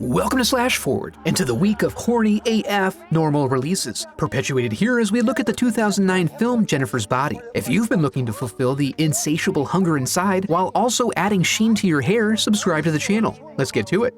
Welcome to Slash Forward, and to the week of horny AF normal releases, perpetuated here as we look at the 2009 film Jennifer's Body. If you've been looking to fulfill the insatiable hunger inside while also adding sheen to your hair, subscribe to the channel. Let's get to it.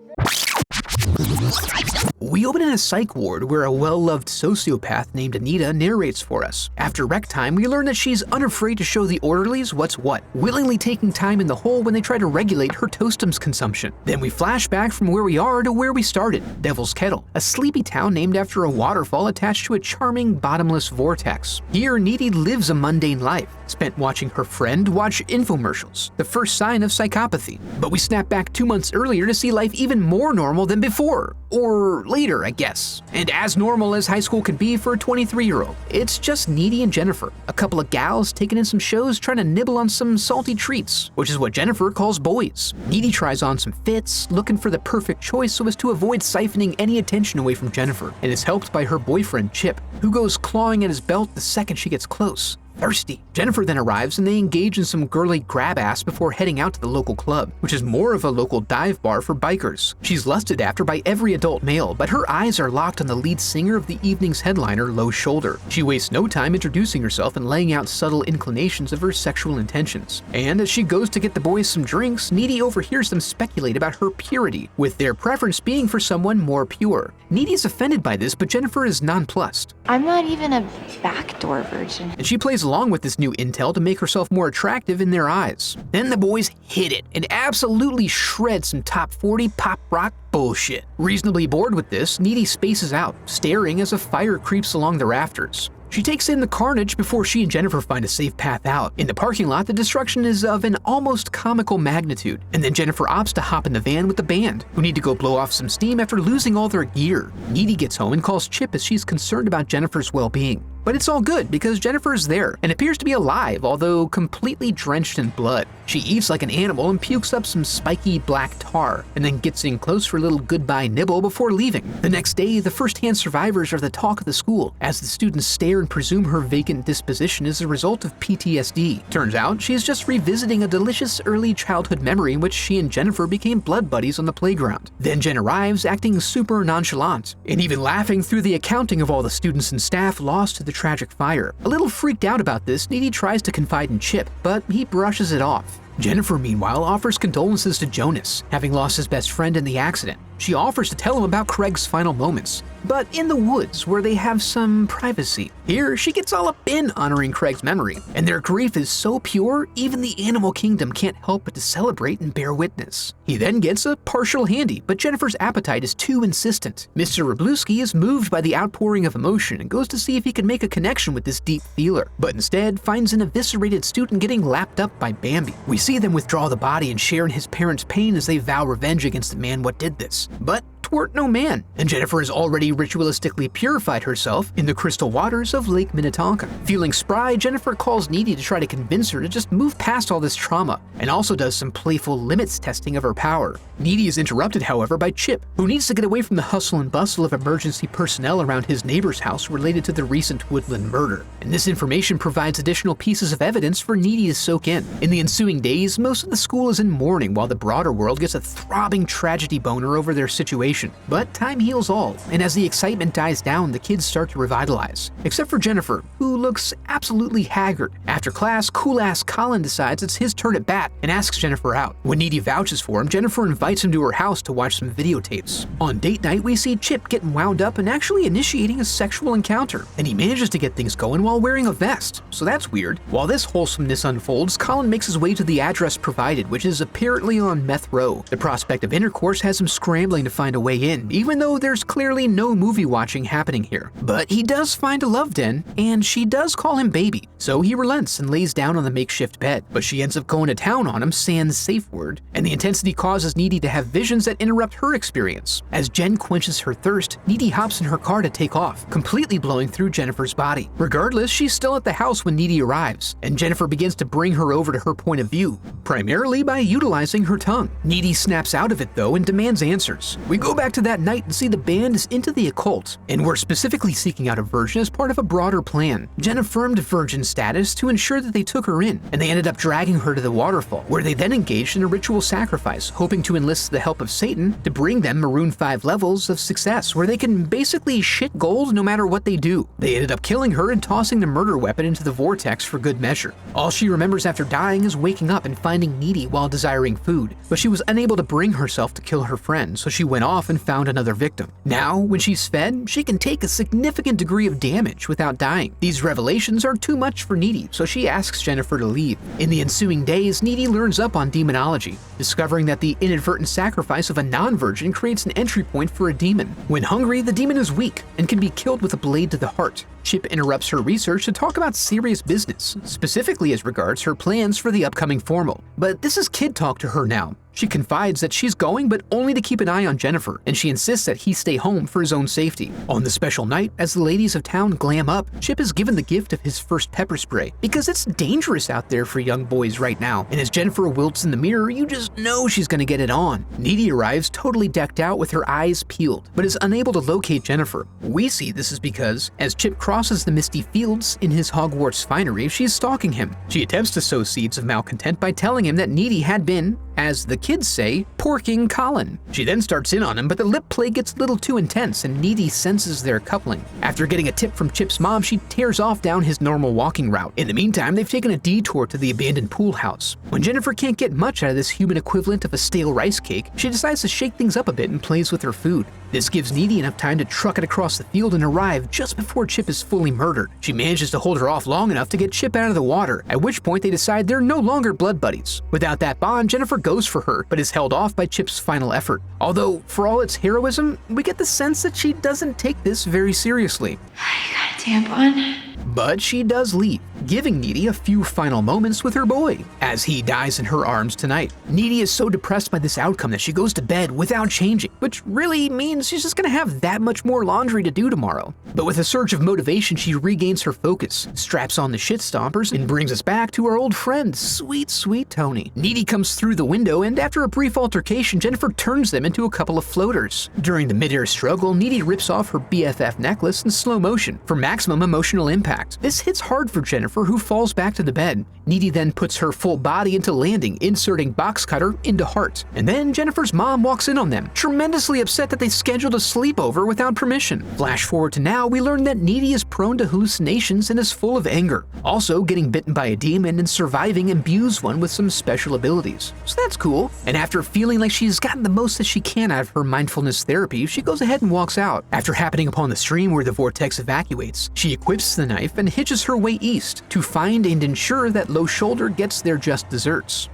We open in a psych ward where a well-loved sociopath named Anita narrates for us. After rec time, we learn that she's unafraid to show the orderlies what's what, willingly taking time in the hole when they try to regulate her Toastums consumption. Then we flash back from where we are to where we started, Devil's Kettle, a sleepy town named after a waterfall attached to a charming bottomless vortex. Here, Needy lives a mundane life, spent watching her friend watch infomercials, the first sign of psychopathy. But we snap back 2 months earlier to see life even more normal than before. Or later, I guess. And as normal as high school could be for a 23-year-old. It's just Needy and Jennifer, a couple of gals taking in some shows trying to nibble on some salty treats, which is what Jennifer calls boys. Needy tries on some fits, looking for the perfect choice so as to avoid siphoning any attention away from Jennifer, and is helped by her boyfriend Chip, who goes clawing at his belt the second she gets close. Thirsty. Jennifer then arrives and they engage in some girly grab-ass before heading out to the local club, which is more of a local dive bar for bikers. She's lusted after by every adult male, but her eyes are locked on the lead singer of the evening's headliner, Low Shoulder. She wastes no time introducing herself and laying out subtle inclinations of her sexual intentions. And as she goes to get the boys some drinks, Needy overhears them speculate about her purity, with their preference being for someone more pure. Needy's offended by this, but Jennifer is nonplussed. I'm not even a backdoor virgin. And she plays along with this new intel to make herself more attractive in their eyes. Then the boys hit it and absolutely shred some top 40 pop rock bullshit. Reasonably bored with this, Needy spaces out, staring as a fire creeps along the rafters. She takes in the carnage before she and Jennifer find a safe path out. In the parking lot, the destruction is of an almost comical magnitude, and then Jennifer opts to hop in the van with the band, who need to go blow off some steam after losing all their gear. Needy gets home and calls Chip as she's concerned about Jennifer's well-being. But it's all good because Jennifer is there and appears to be alive, although completely drenched in blood. She eats like an animal and pukes up some spiky black tar, and then gets in close for a little goodbye nibble before leaving. The next day, the first-hand survivors are the talk of the school, as the students stare and presume her vacant disposition is a result of PTSD. Turns out, she's just revisiting a delicious early childhood memory in which she and Jennifer became blood buddies on the playground. Then Jen arrives, acting super nonchalant, and even laughing through the accounting of all the students and staff lost to the tragic fire. A little freaked out about this, Needy tries to confide in Chip, but he brushes it off. Jennifer, meanwhile, offers condolences to Jonas, having lost his best friend in the accident. She offers to tell him about Craig's final moments, but in the woods where they have some privacy. Here, she gets all up in honoring Craig's memory, and their grief is so pure, even the animal kingdom can't help but to celebrate and bear witness. He then gets a partial handy, but Jennifer's appetite is too insistent. Mr. Wroblewski is moved by the outpouring of emotion and goes to see if he can make a connection with this deep feeler, but instead finds an eviscerated student getting lapped up by Bambi. We see them withdraw the body and share in his parents' pain as they vow revenge against the man what did this. But twert no man, and Jennifer has already ritualistically purified herself in the crystal waters of Lake Minnetonka. Feeling spry, Jennifer calls Needy to try to convince her to just move past all this trauma, and also does some playful limits testing of her power. Needy is interrupted, however, by Chip, who needs to get away from the hustle and bustle of emergency personnel around his neighbor's house related to the recent Woodland murder. And this information provides additional pieces of evidence for Needy to soak in. In the ensuing days, most of the school is in mourning while the broader world gets a throbbing tragedy boner over their situation. But time heals all, and as the excitement dies down, the kids start to revitalize. Except for Jennifer, who looks absolutely haggard. After class, cool-ass Colin decides it's his turn at bat and asks Jennifer out. When Needy vouches for him, Jennifer invites him to her house to watch some videotapes. On date night, we see Chip getting wound up and actually initiating a sexual encounter, and he manages to get things going while wearing a vest, so that's weird. While this wholesomeness unfolds, Colin makes his way to the address provided, which is apparently on Meth Row. The prospect of intercourse has him scrambling to find a way in, even though there's clearly no movie watching happening here. But he does find a love den, and she does call him baby, so he relents and lays down on the makeshift bed. But she ends up going to town on him, sans safe word, and the intensity causes Needy to have visions that interrupt her experience. As Jen quenches her thirst, Needy hops in her car to take off, completely blowing through Jennifer's body. Regardless, she's still at the house when Needy arrives, and Jennifer begins to bring her over to her point of view, primarily by utilizing her tongue. Needy snaps out of it though and demands answers. "We go back to that night and see the band is into the occult, and were specifically seeking out a virgin as part of a broader plan. Jen affirmed virgin status to ensure that they took her in, and they ended up dragging her to the waterfall, where they then engaged in a ritual sacrifice, hoping to enlist the help of Satan to bring them Maroon 5 levels of success, where they can basically shit gold no matter what they do. They ended up killing her and tossing the murder weapon into the vortex for good measure. All she remembers after dying is waking up and finding Needy while desiring food, but she was unable to bring herself to kill her friend, so she went off and found another victim. Now, when she's fed, she can take a significant degree of damage without dying. These revelations are too much for Needy, so she asks Jennifer to leave. In the ensuing days, Needy learns up on demonology, discovering that the inadvertent sacrifice of a non-virgin creates an entry point for a demon. When hungry, the demon is weak and can be killed with a blade to the heart. Chip interrupts her research to talk about serious business, specifically as regards her plans for the upcoming formal. But this is kid talk to her now. She confides that she's going, but only to keep an eye on Jennifer, and she insists that he stay home for his own safety. On the special night, as the ladies of town glam up, Chip is given the gift of his first pepper spray, because it's dangerous out there for young boys right now, and as Jennifer wilts in the mirror, you just know she's gonna get it on. Needy arrives totally decked out with her eyes peeled, but is unable to locate Jennifer. We see this is because, as Chip crosses the misty fields in his Hogwarts finery, she's stalking him. She attempts to sow seeds of malcontent by telling him that Needy had been, as the kids say, porking Colin. She then starts in on him, but the lip play gets a little too intense and Needy senses their coupling. After getting a tip from Chip's mom, she tears off down his normal walking route. In the meantime, they've taken a detour to the abandoned pool house. When Jennifer can't get much out of this human equivalent of a stale rice cake, she decides to shake things up a bit and plays with her food. This gives Needy enough time to truck it across the field and arrive just before Chip is fully murdered. She manages to hold her off long enough to get Chip out of the water, at which point they decide they're no longer blood buddies. Without that bond, Jennifer goes for her, but is held off by Chip's final effort. Although, for all its heroism, we get the sense that she doesn't take this very seriously. I got a tampon. But she does leave, giving Needy a few final moments with her boy, as he dies in her arms tonight. Needy is so depressed by this outcome that she goes to bed without changing, which really means she's just gonna have that much more laundry to do tomorrow. But with a surge of motivation, she regains her focus, straps on the shit stompers, and brings us back to our old friend, sweet, sweet Tony. Needy comes through the window, and after a brief altercation, Jennifer turns them into a couple of floaters. During the mid-air struggle, Needy rips off her BFF necklace in slow motion for maximum emotional impact. This hits hard for Jennifer, who falls back to the bed. Needy then puts her full body into landing, inserting box cutter into heart. And then Jennifer's mom walks in on them, tremendously upset that they scheduled a sleepover without permission. Flash forward to now, we learn that Needy is prone to hallucinations and is full of anger. Also, getting bitten by a demon and surviving imbues one with some special abilities. So that's cool. And after feeling like she's gotten the most that she can out of her mindfulness therapy, she goes ahead and walks out. After happening upon the stream where the vortex evacuates, she equips the knife and hitches her way east to find and ensure that Low Shoulder gets their just desserts.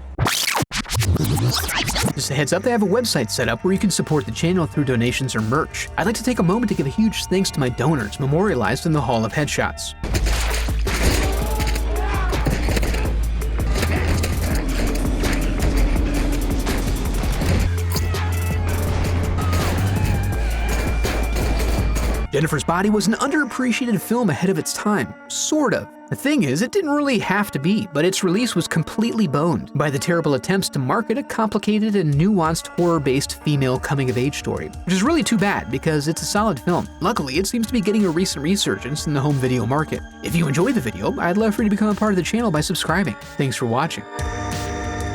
Just a heads up, they have a website set up where you can support the channel through donations or merch. I'd like to take a moment to give a huge thanks to my donors memorialized in the Hall of Headshots. Jennifer's Body was an underappreciated film ahead of its time, sort of. The thing is, it didn't really have to be, but its release was completely boned by the terrible attempts to market a complicated and nuanced horror-based female coming-of-age story, which is really too bad because it's a solid film. Luckily, it seems to be getting a recent resurgence in the home video market. If you enjoyed the video, I'd love for you to become a part of the channel by subscribing. Thanks for watching.